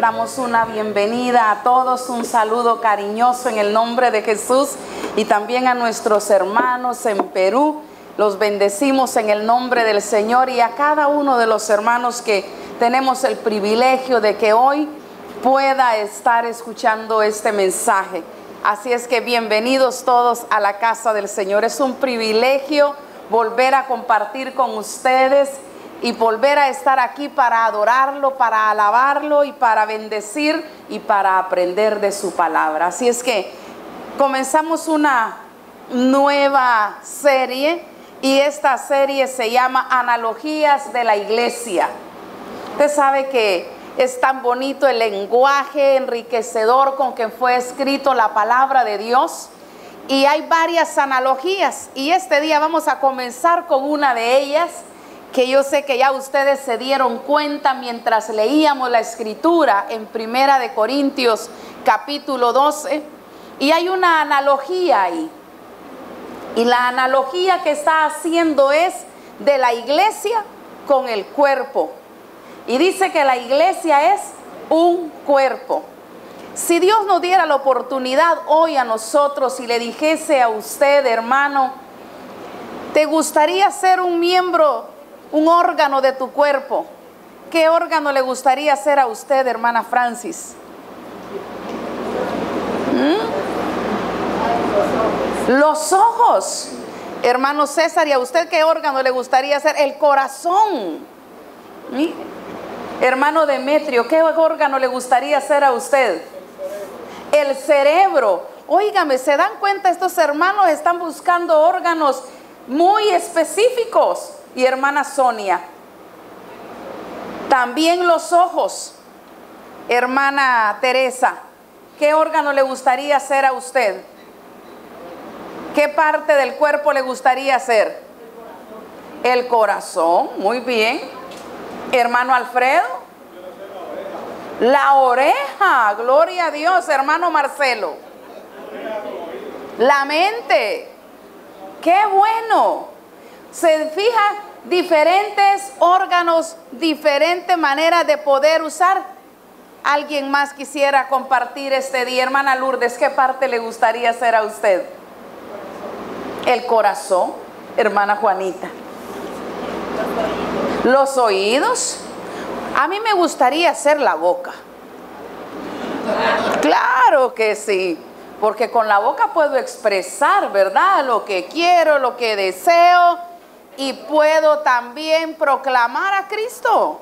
damos una bienvenida a todos, un saludo cariñoso en el nombre de Jesús, y también a nuestros hermanos en Perú. Los bendecimos en el nombre del Señor, y a cada uno de los hermanos que tenemos el privilegio de que hoy pueda estar escuchando este mensaje. Así es que bienvenidos todos a la casa del Señor. Es un privilegio volver a compartir con ustedes y volver a estar aquí para adorarlo, para alabarlo y para bendecir y para aprender de su palabra. Así es que comenzamos una nueva serie, y esta serie se llama Analogías de la Iglesia. Usted sabe que es tan bonito el lenguaje enriquecedor con que fue escrito la palabra de Dios, y hay varias analogías, y este día vamos a comenzar con una de ellas, que yo sé que ya ustedes se dieron cuenta mientras leíamos la escritura en Primera de Corintios capítulo 12, y hay una analogía ahí, y la analogía que está haciendo es de la iglesia con el cuerpo. Y dice que la iglesia es un cuerpo. Si Dios nos diera la oportunidad hoy a nosotros y le dijese a usted, hermano, ¿te gustaría ser un miembro, un órgano de tu cuerpo? ¿Qué órgano le gustaría ser a usted, hermana Francis? Los ojos. Hermano César, ¿y a usted qué órgano le gustaría ser? El corazón. Hermano Demetrio, ¿qué órgano le gustaría ser a usted? El cerebro. Óigame, ¿se dan cuenta? Estos hermanos están buscando órganos muy específicos. Y hermana Sonia, también los ojos. Hermana Teresa, ¿qué órgano le gustaría ser a usted? ¿Qué parte del cuerpo le gustaría ser? El corazón, muy bien. Hermano Alfredo, la oreja, gloria a Dios. Hermano Marcelo, la mente, qué bueno. Se fija, diferentes órganos, diferentes maneras de poder usar. ¿Alguien más quisiera compartir este día? Hermana Lourdes, ¿qué parte le gustaría hacer a usted? El corazón. Hermana Juanita, los oídos. A mí me gustaría hacer la boca. Claro que sí, porque con la boca puedo expresar, ¿verdad?, lo que quiero, lo que deseo, y puedo también proclamar a Cristo.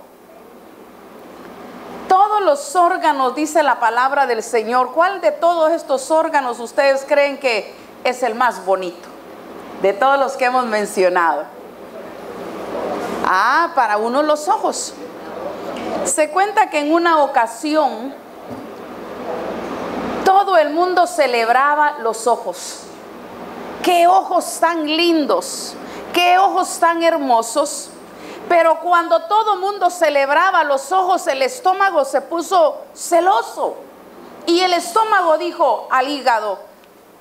Todos los órganos, dice la palabra del Señor. ¿Cuál de todos estos órganos ustedes creen que es el más bonito de todos los que hemos mencionado? Para uno los ojos. Se cuenta que en una ocasión todo el mundo celebraba los ojos. ¡Qué ojos tan lindos! ¡Qué ojos tan hermosos! Pero cuando todo el mundo celebraba los ojos, el estómago se puso celoso. Y el estómago dijo al hígado: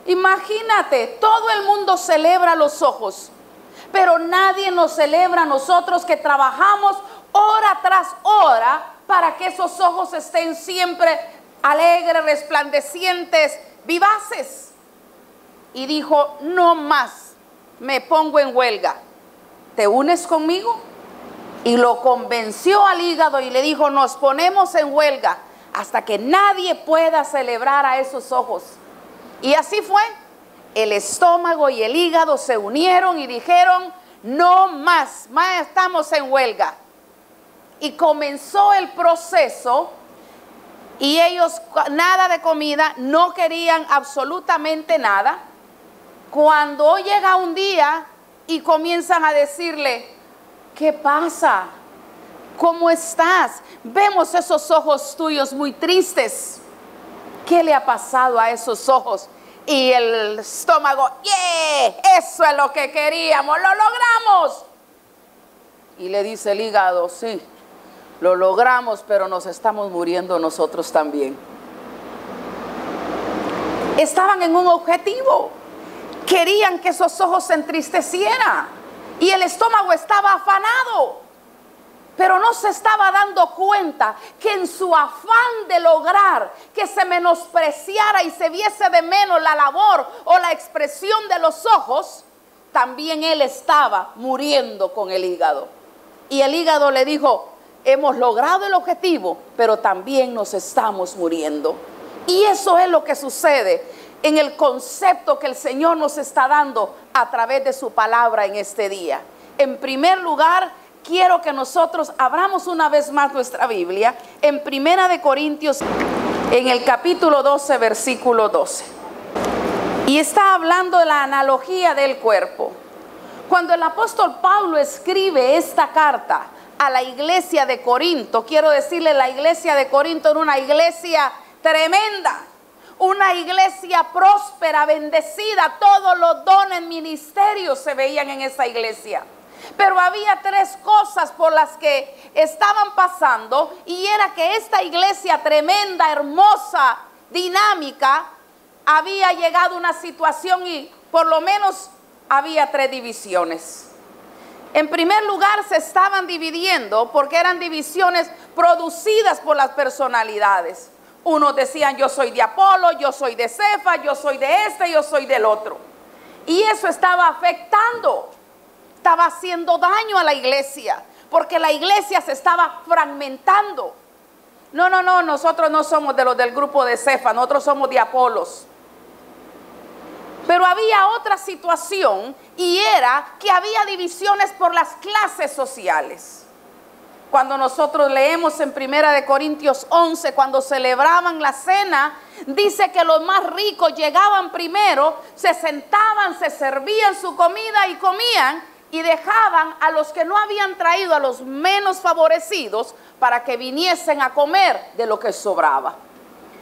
imagínate, todo el mundo celebra los ojos, pero nadie nos celebra a nosotros que trabajamos hora tras hora para que esos ojos estén siempre alegres, resplandecientes, vivaces. Y dijo: no más, me pongo en huelga. ¿Te unes conmigo? Y lo convenció al hígado y le dijo: nos ponemos en huelga hasta que nadie pueda celebrar a esos ojos. Y así fue. El estómago y el hígado se unieron y dijeron: no más, estamos en huelga. Y comenzó el proceso, y ellos nada de comida, no querían absolutamente nada. Cuando llega un día y comienzan a decirle: ¿qué pasa? ¿Cómo estás? Vemos esos ojos tuyos muy tristes. ¿Qué le ha pasado a esos ojos? Y el estómago: ¡yeah! Eso es lo que queríamos, lo logramos. Y le dice el hígado: sí, lo logramos, pero nos estamos muriendo nosotros también. Estaban en un objetivo. Querían que esos ojos se entristecieran. Y el estómago estaba afanado. Pero no se estaba dando cuenta que en su afán de lograr que se menospreciara y se viese de menos la labor o la expresión de los ojos, también él estaba muriendo con el hígado. Y el hígado le dijo, hemos logrado el objetivo, pero también nos estamos muriendo. Y eso es lo que sucede en el concepto que el Señor nos está dando a través de su palabra en este día. En primer lugar, quiero que nosotros abramos una vez más nuestra Biblia en Primera de Corintios, en el capítulo 12, versículo 12. Y está hablando de la analogía del cuerpo. Cuando el apóstol Pablo escribe esta carta a la iglesia de Corinto, quiero decirle, la iglesia de Corinto era una iglesia tremenda, una iglesia próspera, bendecida, todos los dones, ministerios se veían en esa iglesia. Pero había tres cosas por las que estaban pasando, y era que esta iglesia tremenda, hermosa, dinámica, había llegado a una situación y por lo menos había tres divisiones. En primer lugar, se estaban dividiendo porque eran divisiones producidas por las personalidades. Unos decían, yo soy de Apolo, yo soy de Cefa, yo soy de este, yo soy del otro. Y eso estaba afectando, estaba haciendo daño a la iglesia, porque la iglesia se estaba fragmentando. No, nosotros no somos de los del grupo de Cefa, nosotros somos de Apolos. Pero había otra situación, y era que había divisiones por las clases sociales. Cuando nosotros leemos en Primera de Corintios 11, cuando celebraban la cena, dice que los más ricos llegaban primero, se sentaban, se servían su comida y comían, y dejaban a los que no habían traído, a los menos favorecidos, para que viniesen a comer de lo que sobraba.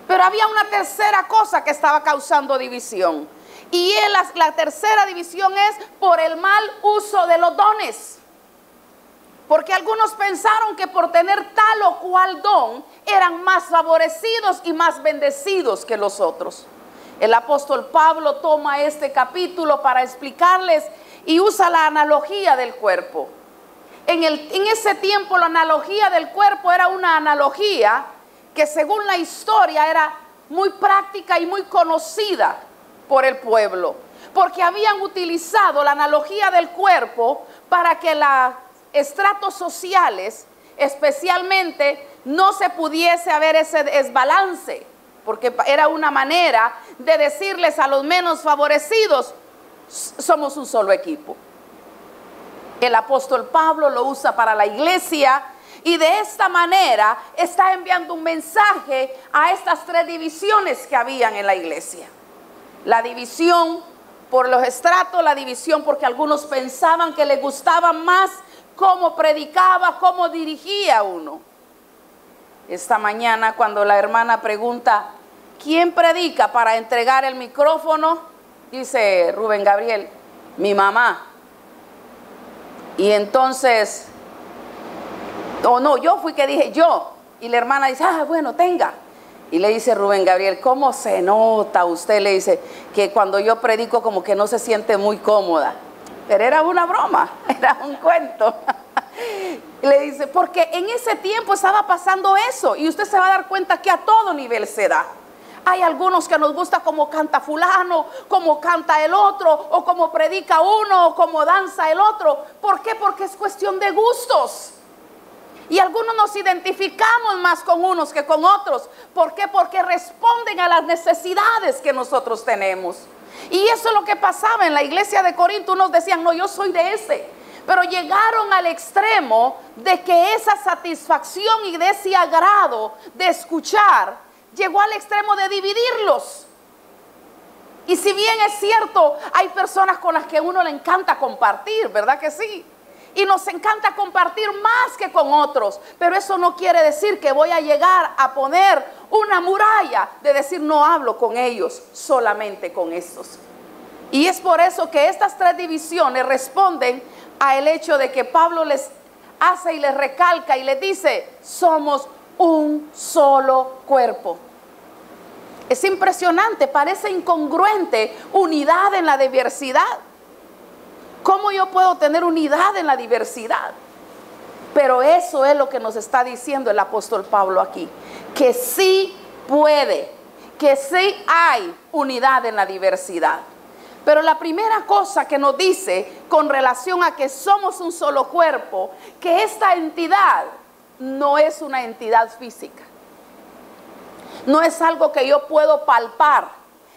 Pero había una tercera cosa que estaba causando división, y la tercera división es por el mal uso de los dones. Porque algunos pensaron que por tener tal o cual don eran más favorecidos y más bendecidos que los otros. El apóstol Pablo toma este capítulo para explicarles y usa la analogía del cuerpo. En ese tiempo la analogía del cuerpo era una analogía que, según la historia, era muy práctica y muy conocida por el pueblo, porque habían utilizado la analogía del cuerpo para que los estratos sociales, especialmente, no se pudiese haber ese desbalance, porque era una manera de decirles a los menos favorecidos, somos un solo equipo. El apóstol Pablo lo usa para la iglesia, y de esta manera está enviando un mensaje a estas tres divisiones que habían en la iglesia. La división por los estratos, la división porque algunos pensaban que les gustaba más cómo predicaba, cómo dirigía uno. Esta mañana, cuando la hermana pregunta, ¿quién predica para entregar el micrófono? Dice Rubén Gabriel, mi mamá. Y entonces, yo fui que dije yo. Y la hermana dice, bueno, tenga. Y le dice Rubén Gabriel, ¿cómo se nota usted? Le dice que cuando yo predico como que no se siente muy cómoda. Pero era una broma, era un cuento. Y le dice, porque en ese tiempo estaba pasando eso, y usted se va a dar cuenta que a todo nivel se da. Hay algunos que nos gusta cómo canta fulano, cómo canta el otro, o cómo predica uno, o cómo danza el otro. ¿Por qué? Porque es cuestión de gustos. Y algunos nos identificamos más con unos que con otros. ¿Por qué? Porque responden a las necesidades que nosotros tenemos. Y eso es lo que pasaba en la iglesia de Corinto. Unos decían, no, yo soy de ese. Pero llegaron al extremo de que esa satisfacción y de ese agrado de escuchar llegó al extremo de dividirlos. Y si bien es cierto, hay personas con las que a uno le encanta compartir, ¿verdad que sí? Y nos encanta compartir más que con otros, pero eso no quiere decir que voy a llegar a poner una muralla de decir no hablo con ellos, solamente con estos. Y es por eso que estas tres divisiones responden al hecho de que Pablo les hace y les recalca y les dice, somos un solo cuerpo. Es impresionante, parece incongruente, unidad en la diversidad. ¿Cómo yo puedo tener unidad en la diversidad? Pero eso es lo que nos está diciendo el apóstol Pablo aquí, que sí puede, que sí hay unidad en la diversidad. Pero la primera cosa que nos dice con relación a que somos un solo cuerpo, que esta entidad no es una entidad física. No es algo que yo puedo palpar,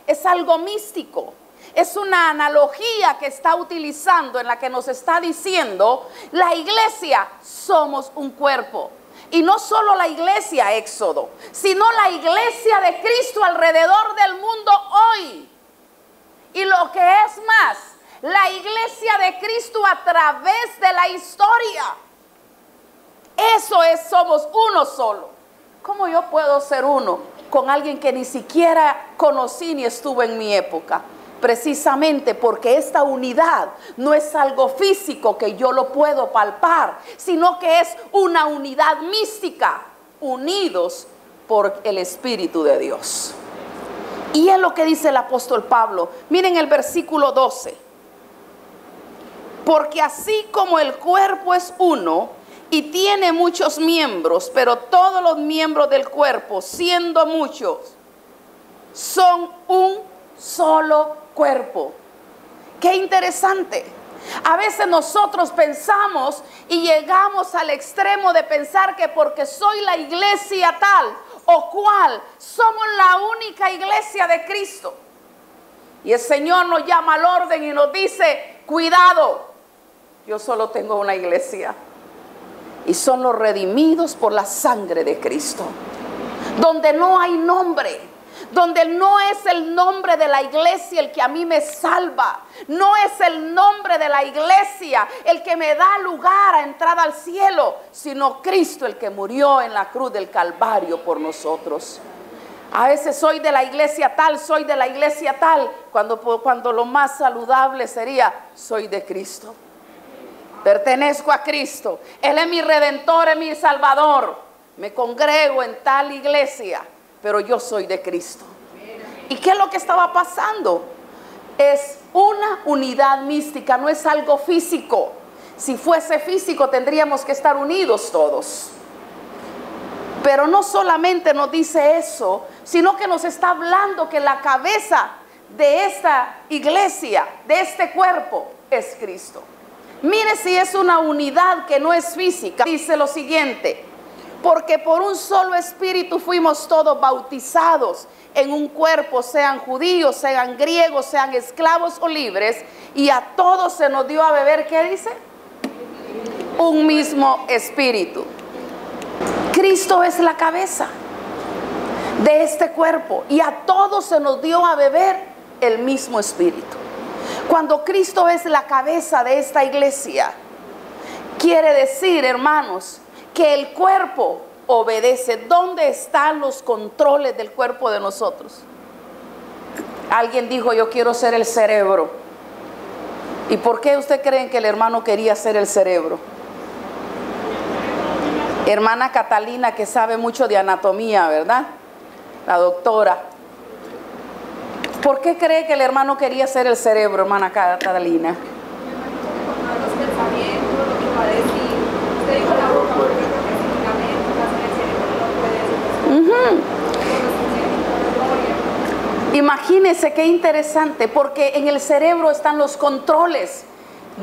es algo místico. Es una analogía que está utilizando en la que nos está diciendo, la iglesia somos un cuerpo. Y no solo la iglesia Éxodo, sino la iglesia de Cristo alrededor del mundo hoy. Y lo que es más, la iglesia de Cristo a través de la historia. Eso es, somos uno solo. ¿Cómo yo puedo ser uno con alguien que ni siquiera conocí ni estuvo en mi época? Precisamente porque esta unidad no es algo físico que yo lo puedo palpar, sino que es una unidad mística, unidos por el Espíritu de Dios. Y es lo que dice el apóstol Pablo. Miren el versículo 12. Porque así como el cuerpo es uno y tiene muchos miembros, pero todos los miembros del cuerpo, siendo muchos, son un solo cuerpo. Qué interesante. A veces nosotros pensamos y llegamos al extremo de pensar que porque soy la iglesia tal o cual, somos la única iglesia de Cristo. Y el Señor nos llama al orden y nos dice, cuidado, yo solo tengo una iglesia. Y son los redimidos por la sangre de Cristo. Donde no hay nombre. Donde no es el nombre de la iglesia el que a mí me salva. No es el nombre de la iglesia el que me da lugar a entrar al cielo, sino Cristo el que murió en la cruz del Calvario por nosotros. A veces soy de la iglesia tal, soy de la iglesia tal, cuando lo más saludable sería, soy de Cristo. Pertenezco a Cristo. Él es mi redentor, es mi salvador. Me congrego en tal iglesia, pero yo soy de Cristo. ¿Y qué es lo que estaba pasando? Es una unidad mística, no es algo físico. Si fuese físico tendríamos que estar unidos todos. Pero no solamente nos dice eso, sino que nos está hablando que la cabeza de esta iglesia, de este cuerpo, es Cristo. Mire si es una unidad que no es física. Dice lo siguiente: porque por un solo espíritu fuimos todos bautizados en un cuerpo, sean judíos, sean griegos, sean esclavos o libres, y a todos se nos dio a beber, ¿qué dice? Un mismo espíritu. Cristo es la cabeza de este cuerpo y a todos se nos dio a beber el mismo espíritu. Cuando Cristo es la cabeza de esta iglesia, quiere decir, hermanos, que el cuerpo obedece. ¿Dónde están los controles del cuerpo de nosotros? Alguien dijo, yo quiero ser el cerebro. ¿Y por qué usted creen que el hermano quería ser el cerebro? Hermana Catalina, que sabe mucho de anatomía, ¿verdad? La doctora. ¿Por qué cree que el hermano quería ser el cerebro, hermana Catalina? Imagínense qué interesante, porque en el cerebro están los controles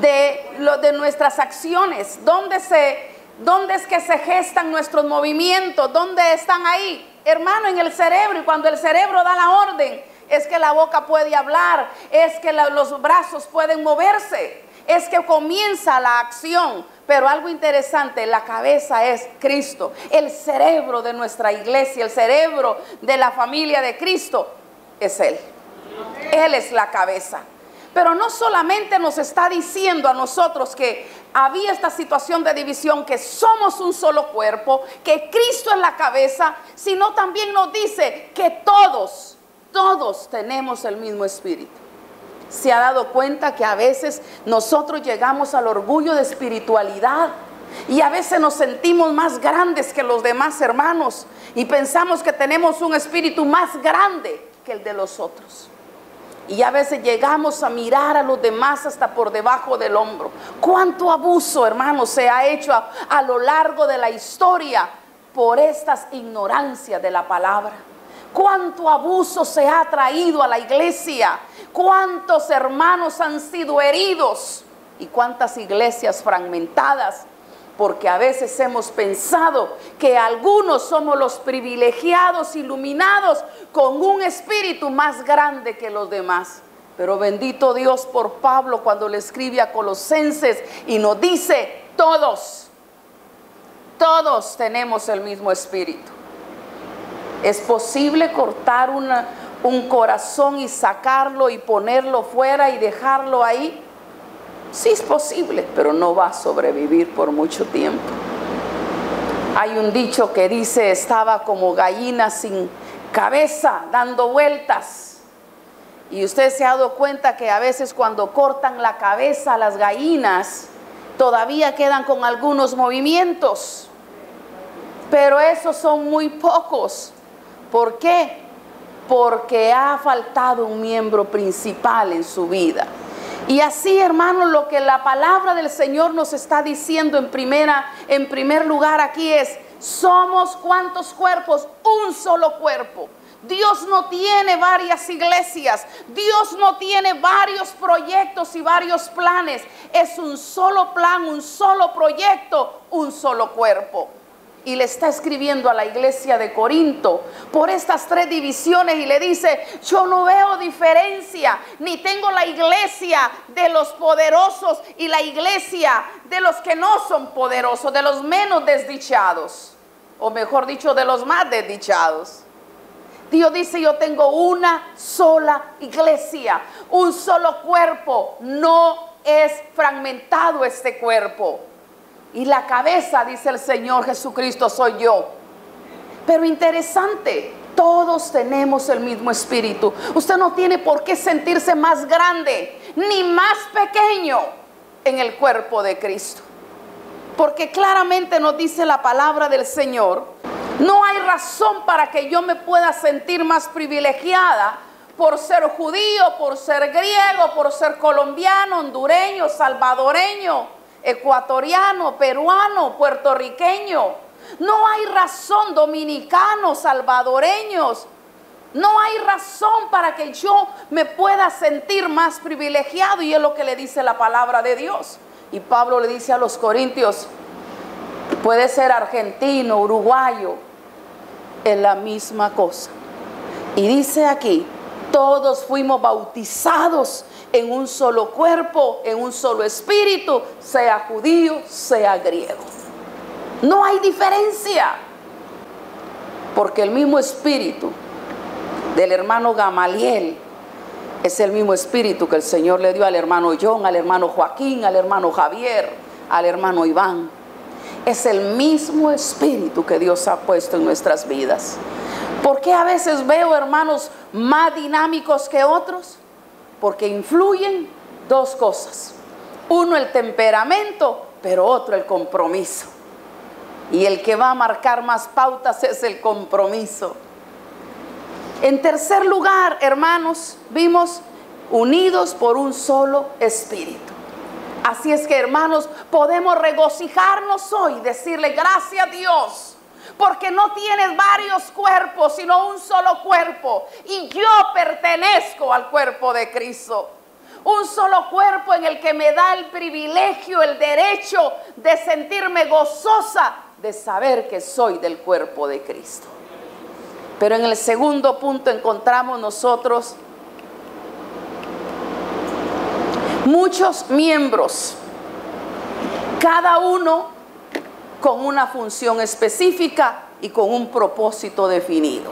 de nuestras acciones. ¿Dónde es que se gestan nuestros movimientos? ¿Dónde están ahí? Hermano, en el cerebro. Y cuando el cerebro da la orden, es que la boca puede hablar, es que los brazos pueden moverse, es que comienza la acción. Pero algo interesante, la cabeza es Cristo, el cerebro de nuestra iglesia, el cerebro de la familia de Cristo es Él. Él es la cabeza. Pero no solamente nos está diciendo a nosotros que había esta situación de división, que somos un solo cuerpo, que Cristo es la cabeza, sino también nos dice que todos tenemos el mismo espíritu. ¿Se ha dado cuenta que a veces nosotros llegamos al orgullo de espiritualidad y a veces nos sentimos más grandes que los demás hermanos y pensamos que tenemos un espíritu más grande que el de los otros? Y a veces llegamos a mirar a los demás hasta por debajo del hombro. ¿Cuánto abuso, hermanos, se ha hecho a lo largo de la historia por estas ignorancias de la palabra? ¿Cuánto abuso se ha traído a la iglesia? ¿Cuántos hermanos han sido heridos? ¿Y cuántas iglesias fragmentadas? Porque a veces hemos pensado que algunos somos los privilegiados, iluminados con un espíritu más grande que los demás. Pero bendito Dios por Pablo cuando le escribe a Colosenses y nos dice, todos tenemos el mismo espíritu. ¿Es posible cortar un corazón y sacarlo y ponerlo fuera y dejarlo ahí? Sí es posible, pero no va a sobrevivir por mucho tiempo. Hay un dicho que dice, estaba como gallina sin cabeza, dando vueltas. Y usted se ha dado cuenta que a veces cuando cortan la cabeza a las gallinas, todavía quedan con algunos movimientos. Pero esos son muy pocos. ¿Por qué? Porque ha faltado un miembro principal en su vida. Y así, hermanos, lo que la palabra del Señor nos está diciendo en primer lugar aquí es, somos ¿cuántos cuerpos? Un solo cuerpo. Dios no tiene varias iglesias, Dios no tiene varios proyectos y varios planes. Es un solo plan, un solo proyecto, un solo cuerpo. Y le está escribiendo a la iglesia de Corinto por estas tres divisiones y le dice, yo no veo diferencia, ni tengo la iglesia de los poderosos y la iglesia de los que no son poderosos, de los menos desdichados, o mejor dicho, de los más desdichados. Dios dice, yo tengo una sola iglesia, un solo cuerpo, no es fragmentado este cuerpo. Y la cabeza, dice el Señor Jesucristo, soy yo. Pero interesante, todos tenemos el mismo espíritu. Usted no tiene por qué sentirse más grande ni más pequeño en el cuerpo de Cristo. Porque claramente nos dice la palabra del Señor, no hay razón para que yo me pueda sentir más privilegiada por ser judío, por ser griego, por ser colombiano, hondureño, salvadoreño, ecuatoriano, peruano, puertorriqueño. No hay razón, dominicanos, salvadoreños. No hay razón para que yo me pueda sentir más privilegiado. Y es lo que le dice la palabra de Dios. Y Pablo le dice a los corintios, puede ser argentino, uruguayo, es la misma cosa. Y dice aquí, todos fuimos bautizados en un solo cuerpo, en un solo espíritu, sea judío, sea griego. No hay diferencia, porque el mismo espíritu del hermano Gamaliel es el mismo espíritu que el Señor le dio al hermano John, al hermano Joaquín, al hermano Javier, al hermano Iván. Es el mismo espíritu que Dios ha puesto en nuestras vidas. ¿Por qué a veces veo hermanos más dinámicos que otros? Porque influyen dos cosas. Uno, el temperamento, pero otro, el compromiso. Y el que va a marcar más pautas es el compromiso. En tercer lugar, hermanos, vimos unidos por un solo espíritu. Así es que, hermanos, podemos regocijarnos hoy, decirle gracias a Dios, porque no tienes varios cuerpos, sino un solo cuerpo. Y yo pertenezco al cuerpo de Cristo. Un solo cuerpo en el que me da el privilegio, el derecho de sentirme gozosa de saber que soy del cuerpo de Cristo. Pero en el segundo punto encontramos nosotros muchos miembros, cada uno con una función específica y con un propósito definido.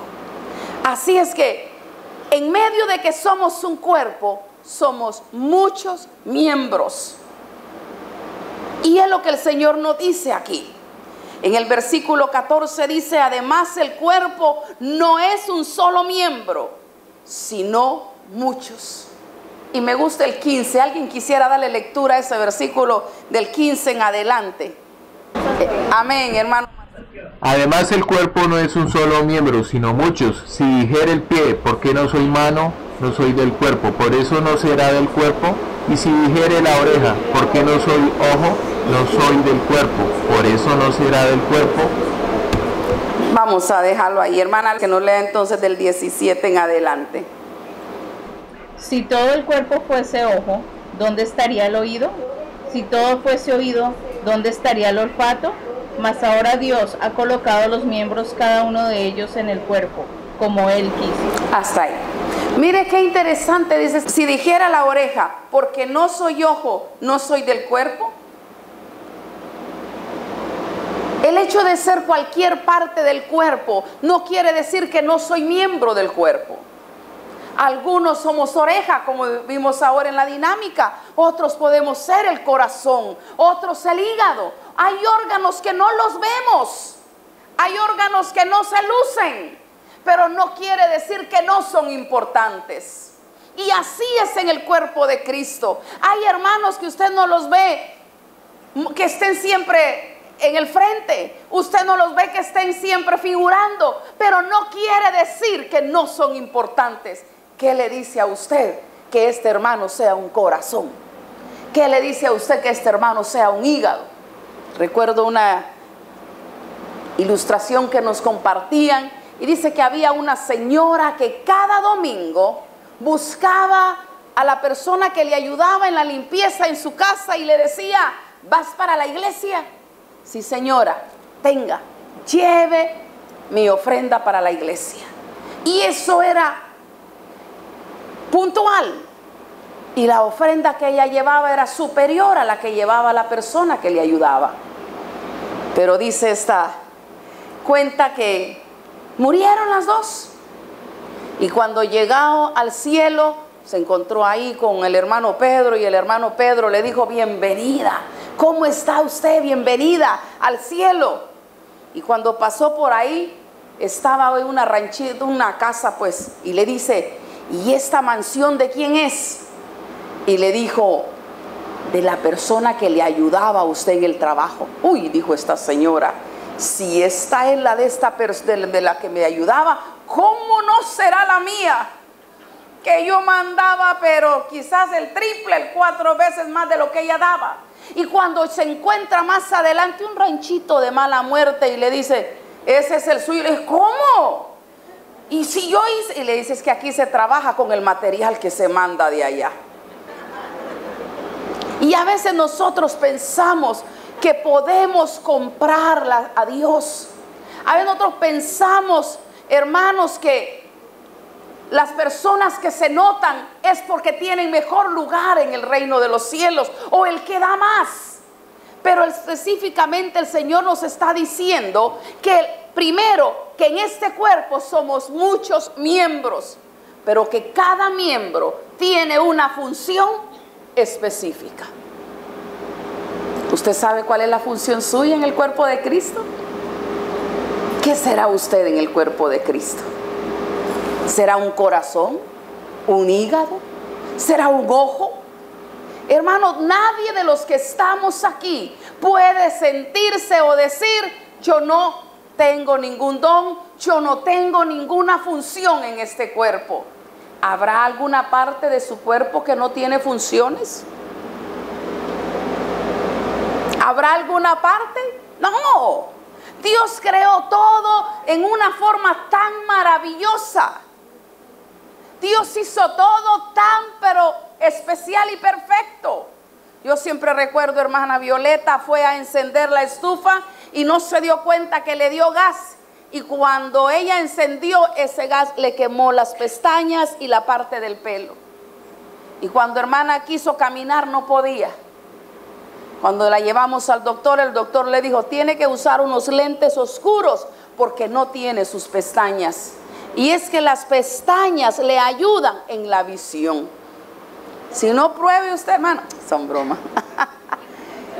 Así es que en medio de que somos un cuerpo, somos muchos miembros. Y es lo que el Señor nos dice aquí. En el versículo 14 dice, además el cuerpo no es un solo miembro, sino muchos. Y me gusta el 15. ¿Alguien quisiera darle lectura a ese versículo del 15 en adelante? Amén, hermano. Además el cuerpo no es un solo miembro, sino muchos. Si dijera el pie, ¿por qué no soy mano? no soy del cuerpo, por eso no será del cuerpo. Y si dijere la oreja, ¿por qué no soy ojo? No soy del cuerpo, por eso no será del cuerpo. Vamos a dejarlo ahí, hermana, que nos lea entonces del 17 en adelante. Si todo el cuerpo fuese ojo, ¿dónde estaría el oído? Si todo fuese oído, ¿dónde estaría el olfato? Mas ahora Dios ha colocado los miembros, cada uno de ellos, en el cuerpo, como Él quiso. Hasta ahí. Mire qué interesante, dice, si dijera la oreja, porque no soy ojo, no soy del cuerpo. El hecho de ser cualquier parte del cuerpo no quiere decir que no soy miembro del cuerpo. Algunos somos oreja, como vimos ahora en la dinámica. Otros podemos ser el corazón, otros el hígado. Hay órganos que no los vemos. Hay órganos que no se lucen, pero no quiere decir que no son importantes. Y así es en el cuerpo de Cristo. Hay hermanos que usted no los ve, que estén siempre en el frente. Usted no los ve que estén siempre figurando, pero no quiere decir que no son importantes. ¿Qué le dice a usted que este hermano sea un corazón? ¿Qué le dice a usted que este hermano sea un hígado? Recuerdo una ilustración que nos compartían y dice que había una señora que cada domingo buscaba a la persona que le ayudaba en la limpieza en su casa y le decía: ¿vas para la iglesia? Sí, señora, tenga, lleve mi ofrenda para la iglesia. Y eso era puntual. Y la ofrenda que ella llevaba era superior a la que llevaba la persona que le ayudaba. Pero dice esta cuenta que murieron las dos. Y cuando llegó al cielo, se encontró ahí con el hermano Pedro, y el hermano Pedro le dijo: bienvenida, ¿cómo está usted? Bienvenida al cielo. Y cuando pasó por ahí, estaba en una ranchita, una casa pues, y le dice: ¿y esta mansión de quién es? Y le dijo: de la persona que le ayudaba a usted en el trabajo. Uy, dijo esta señora, si esta es la de esta de la que me ayudaba, ¿cómo no será la mía? Que yo mandaba, pero quizás el triple, el 4 veces más de lo que ella daba. Y cuando se encuentra más adelante un ranchito de mala muerte y le dice: ese es el suyo. Y le dice: ¿cómo? Y si yo hice, y le dice: es que aquí se trabaja con el material que se manda de allá. Y a veces nosotros pensamos que podemos comprarla a Dios. A veces nosotros pensamos, hermanos, que las personas que se notan es porque tienen mejor lugar en el reino de los cielos, o el que da más. Pero específicamente el Señor nos está diciendo que primero, que en este cuerpo somos muchos miembros, pero que cada miembro tiene una función específica. ¿Usted sabe cuál es la función suya en el cuerpo de Cristo? ¿Qué será usted en el cuerpo de Cristo? ¿Será un corazón? ¿Un hígado? ¿Será un ojo? Hermanos, nadie de los que estamos aquí puede sentirse o decir: yo no tengo ningún don, yo no tengo ninguna función en este cuerpo. ¿Habrá alguna parte de su cuerpo que no tiene funciones? ¿Habrá alguna parte? No. Dios creó todo en una forma tan maravillosa. Dios hizo todo tan pero especial y perfecto. Yo siempre recuerdo, hermana Violeta fue a encender la estufa y no se dio cuenta que le dio gas. Y cuando ella encendió, ese gas le quemó las pestañas y la parte del pelo. Y cuando hermana quiso caminar, no podía. Cuando la llevamos al doctor, el doctor le dijo: tiene que usar unos lentes oscuros porque no tiene sus pestañas. Y es que las pestañas le ayudan en la visión. Si no, pruebe usted, hermano. Son bromas.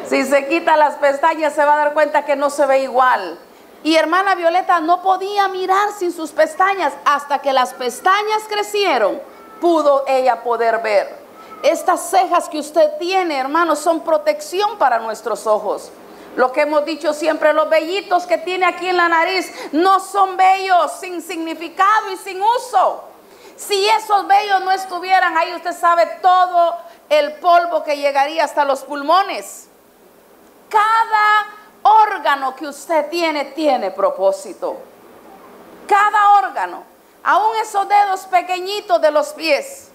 Si se quita las pestañas, se va a dar cuenta que no se ve igual. Y hermana Violeta no podía mirar sin sus pestañas. Hasta que las pestañas crecieron, pudo ella poder ver. Estas cejas que usted tiene, hermanos, son protección para nuestros ojos. Lo que hemos dicho siempre, los vellitos que tiene aquí en la nariz no son vellos sin significado y sin uso. Si esos vellos no estuvieran ahí, usted sabe todo el polvo que llegaría hasta los pulmones. Cada órgano que usted tiene propósito. Cada órgano, aún esos dedos pequeñitos de los pies,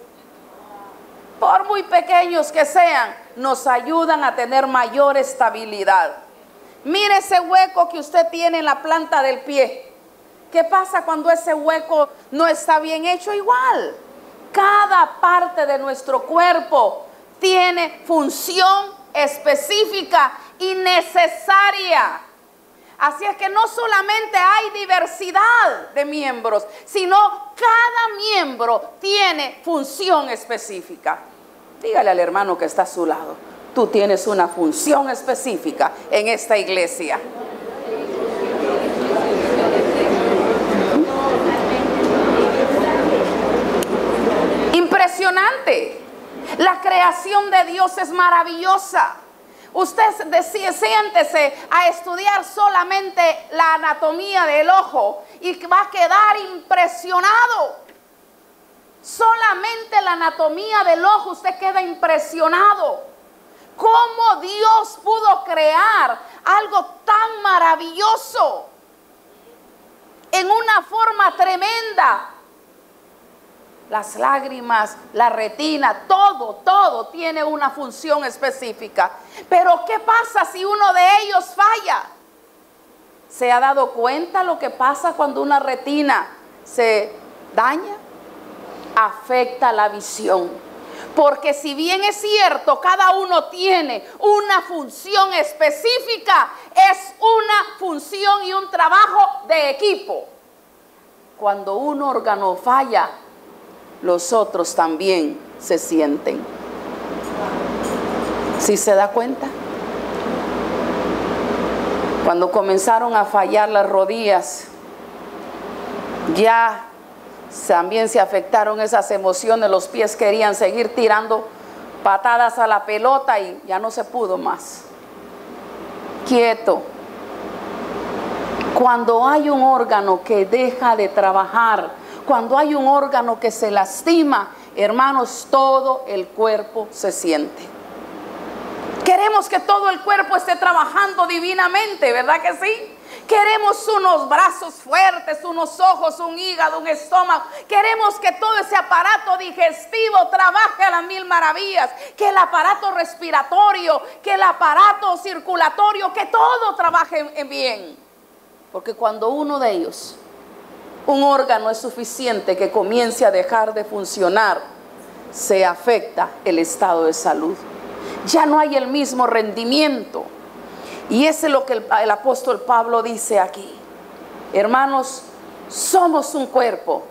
por muy pequeños que sean, nos ayudan a tener mayor estabilidad. Mire ese hueco que usted tiene en la planta del pie. ¿Qué pasa cuando ese hueco no está bien hecho? Igual, cada parte de nuestro cuerpo tiene función específica y necesaria. Así es que no solamente hay diversidad de miembros, sino cada miembro tiene función específica. Dígale al hermano que está a su lado, tú tienes una función específica en esta iglesia. Impresionante. La creación de Dios es maravillosa. Usted siéntese a estudiar solamente la anatomía del ojo y va a quedar impresionado. Solamente la anatomía del ojo, usted queda impresionado. ¿Cómo Dios pudo crear algo tan maravilloso en una forma tremenda? Las lágrimas, la retina, todo tiene una función específica. Pero ¿qué pasa si uno de ellos falla? ¿Se ha dado cuenta lo que pasa cuando una retina se daña? Afecta la visión. Porque si bien es cierto, cada uno tiene una función específica, es una función y un trabajo de equipo. Cuando un órgano falla, los otros también se sienten. ¿Sí se da cuenta? Cuando comenzaron a fallar las rodillas, ya también se afectaron esas emociones. Los pies querían seguir tirando patadas a la pelota y ya no se pudo más. Quieto. Cuando hay un órgano que deja de trabajar, cuando hay un órgano que se lastima, hermanos, todo el cuerpo se siente. Queremos que todo el cuerpo esté trabajando divinamente, ¿verdad que sí? Queremos unos brazos fuertes, unos ojos, un hígado, un estómago. Queremos que todo ese aparato digestivo trabaje a las mil maravillas. Que el aparato respiratorio, que el aparato circulatorio, que todo trabaje bien. Porque cuando uno de ellos, un órgano es suficiente que comience a dejar de funcionar, se afecta el estado de salud. Ya no hay el mismo rendimiento. Y eso es lo que el apóstol Pablo dice aquí. Hermanos, somos un cuerpo,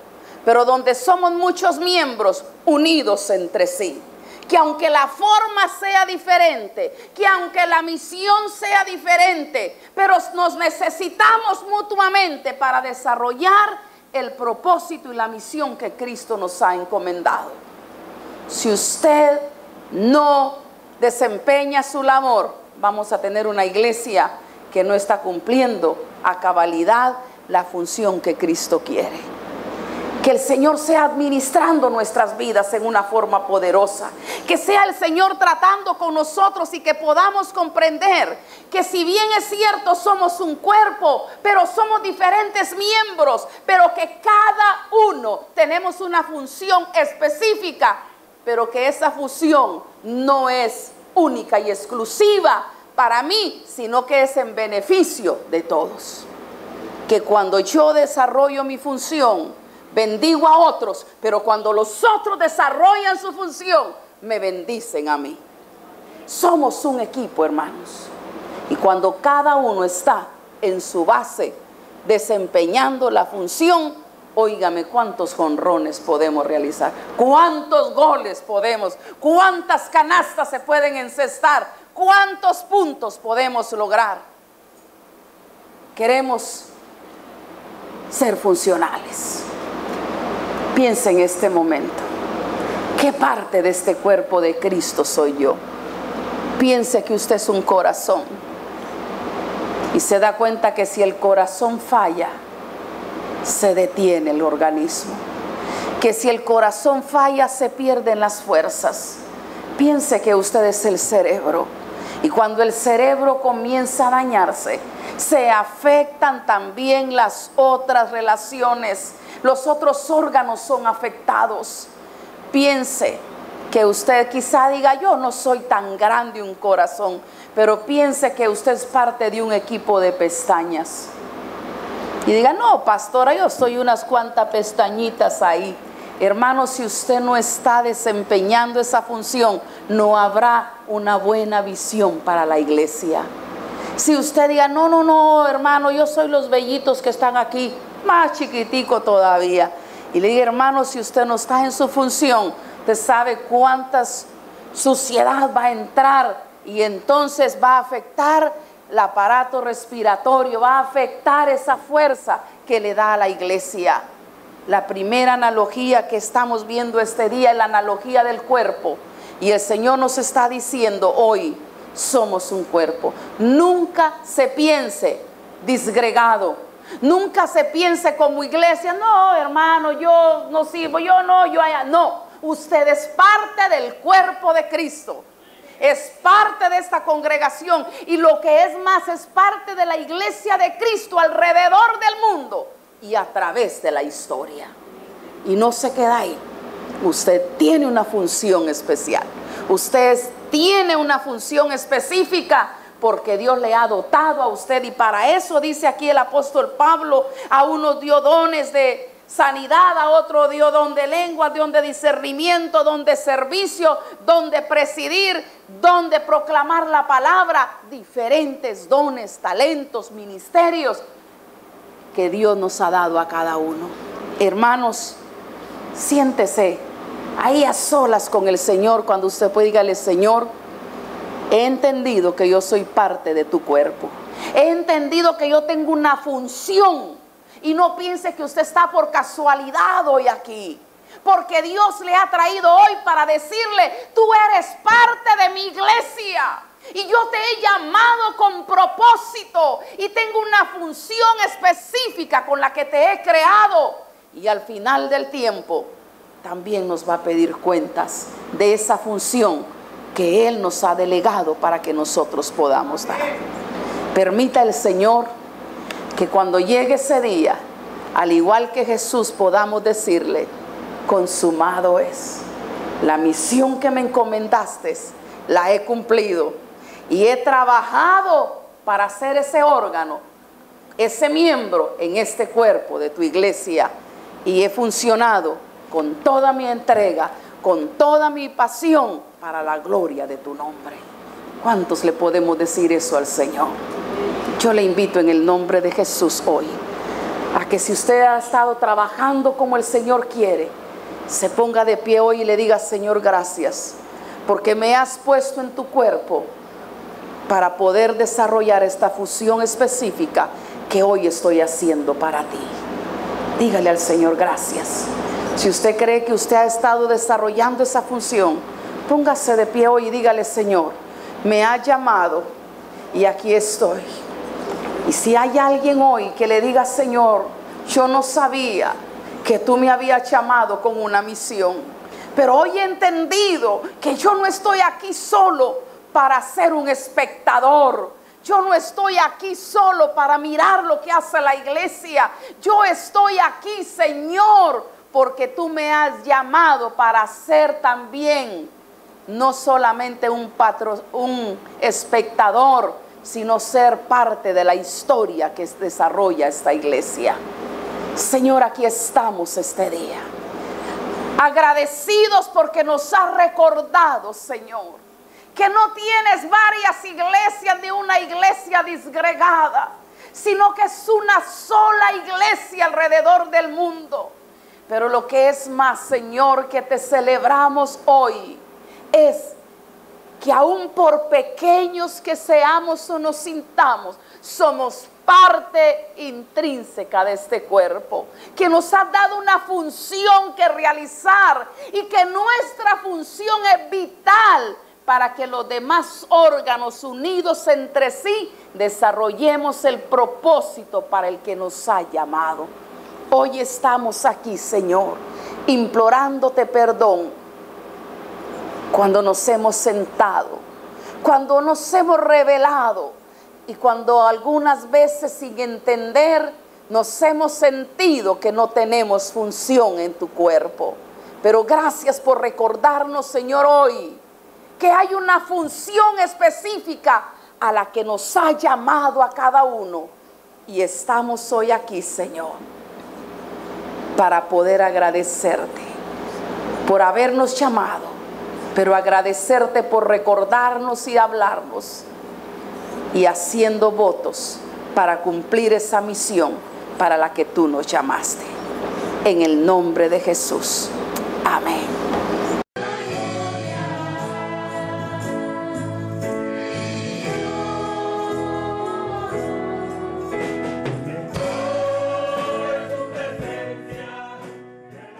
pero donde somos muchos miembros unidos entre sí. Que aunque la forma sea diferente, que aunque la misión sea diferente, pero nos necesitamos mutuamente para desarrollar el propósito y la misión que Cristo nos ha encomendado. Si usted no desempeña su labor, vamos a tener una iglesia que no está cumpliendo a cabalidad la función que Cristo quiere. Que el Señor sea administrando nuestras vidas en una forma poderosa. Que sea el Señor tratando con nosotros y que podamos comprender que si bien es cierto somos un cuerpo, pero somos diferentes miembros, pero que cada uno tenemos una función específica, pero que esa función no es única y exclusiva para mí, sino que es en beneficio de todos. Que cuando yo desarrollo mi función, bendigo a otros, pero cuando los otros desarrollan su función, me bendicen a mí. Somos un equipo, hermanos. Y cuando cada uno está en su base, desempeñando la función, óigame, cuántos jonrones podemos realizar, cuántos goles podemos, cuántas canastas se pueden encestar, cuántos puntos podemos lograr. Queremos ser funcionales. Piensa en este momento, ¿qué parte de este cuerpo de Cristo soy yo? Piense que usted es un corazón y se da cuenta que si el corazón falla, se detiene el organismo. que si el corazón falla se pierden las fuerzas. Piense que usted es el cerebro, y cuando el cerebro comienza a dañarse, se afectan también las otras relaciones, los otros órganos son afectados. Piense que usted quizá diga, yo no soy tan grande un corazón, pero piense que usted es parte de un equipo de pestañas. Y diga, no, pastora, yo soy unas cuantas pestañitas ahí. Hermano, si usted no está desempeñando esa función, no habrá una buena visión para la iglesia. Si usted diga, no, hermano, yo soy los vellitos que están aquí, más chiquitico todavía. Y le diga, hermano, si usted no está en su función, usted sabe cuántas suciedad va a entrar y entonces va a afectar el aparato respiratorio, va a afectar esa fuerza que le da a la iglesia. La primera analogía que estamos viendo este día es la analogía del cuerpo. Y el Señor nos está diciendo hoy, somos un cuerpo. Nunca se piense disgregado. Nunca se piense como iglesia, no, hermano, yo no sirvo, yo no, yo allá. No, usted es parte del cuerpo de Cristo. Es parte de esta congregación. Y lo que es más, es parte de la iglesia de Cristo alrededor del mundo y a través de la historia. Y no se queda ahí. Usted tiene una función especial. Usted tiene una función específica porque Dios le ha dotado a usted. Y para eso dice aquí el apóstol Pablo, a unos dio dones de sanidad, a otro dio don de lengua, don de discernimiento, don de servicio, don de presidir, don de proclamar la palabra. Diferentes dones, talentos, ministerios que Dios nos ha dado a cada uno. Hermanos, siéntese ahí a solas con el Señor. Cuando usted pueda, dígale, Señor, he entendido que yo soy parte de tu cuerpo. He entendido que yo tengo una función. Y no piense que usted está por casualidad hoy aquí, porque Dios le ha traído hoy para decirle, tú eres parte de mi iglesia. Y yo te he llamado con propósito y tengo una función específica con la que te he creado. Y al final del tiempo también nos va a pedir cuentas de esa función que Él nos ha delegado para que nosotros podamos dar. Permita el Señor que cuando llegue ese día, al igual que Jesús, podamos decirle, consumado es. La misión que me encomendaste, la he cumplido. Y he trabajado para ser ese órgano, ese miembro en este cuerpo de tu iglesia. Y he funcionado con toda mi entrega, con toda mi pasión para la gloria de tu nombre. ¿Cuántos le podemos decir eso al Señor? Yo le invito en el nombre de Jesús hoy a que si usted ha estado trabajando como el Señor quiere, se ponga de pie hoy y le diga, Señor, gracias, porque me has puesto en tu cuerpo para poder desarrollar esta función específica que hoy estoy haciendo para ti. Dígale al Señor gracias. Si usted cree que usted ha estado desarrollando esa función, póngase de pie hoy y dígale, Señor, me ha llamado y aquí estoy. Y si hay alguien hoy que le diga, Señor, yo no sabía que tú me habías llamado con una misión, pero hoy he entendido que yo no estoy aquí solo para ser un espectador. Yo no estoy aquí solo para mirar lo que hace la iglesia. Yo estoy aquí, Señor, porque tú me has llamado para ser también no solamente un espectador, sino ser parte de la historia que desarrolla esta iglesia. Señor, aquí estamos este día, agradecidos porque nos has recordado, Señor, que no tienes varias iglesias de una iglesia disgregada, sino que es una sola iglesia alrededor del mundo. Pero lo que es más, Señor, que te celebramos hoy, es que aún por pequeños que seamos o nos sintamos, somos parte intrínseca de este cuerpo, que nos ha dado una función que realizar y que nuestra función es vital para que los demás órganos unidos entre sí desarrollemos el propósito para el que nos ha llamado. Hoy estamos aquí, Señor, implorándote perdón cuando nos hemos sentado, cuando nos hemos rebelado y cuando algunas veces sin entender nos hemos sentido que no tenemos función en tu cuerpo. Pero gracias por recordarnos, Señor, hoy que hay una función específica a la que nos ha llamado a cada uno. Y estamos hoy aquí, Señor, para poder agradecerte por habernos llamado, pero agradecerte por recordarnos y hablarnos y haciendo votos para cumplir esa misión para la que tú nos llamaste. En el nombre de Jesús. Amén.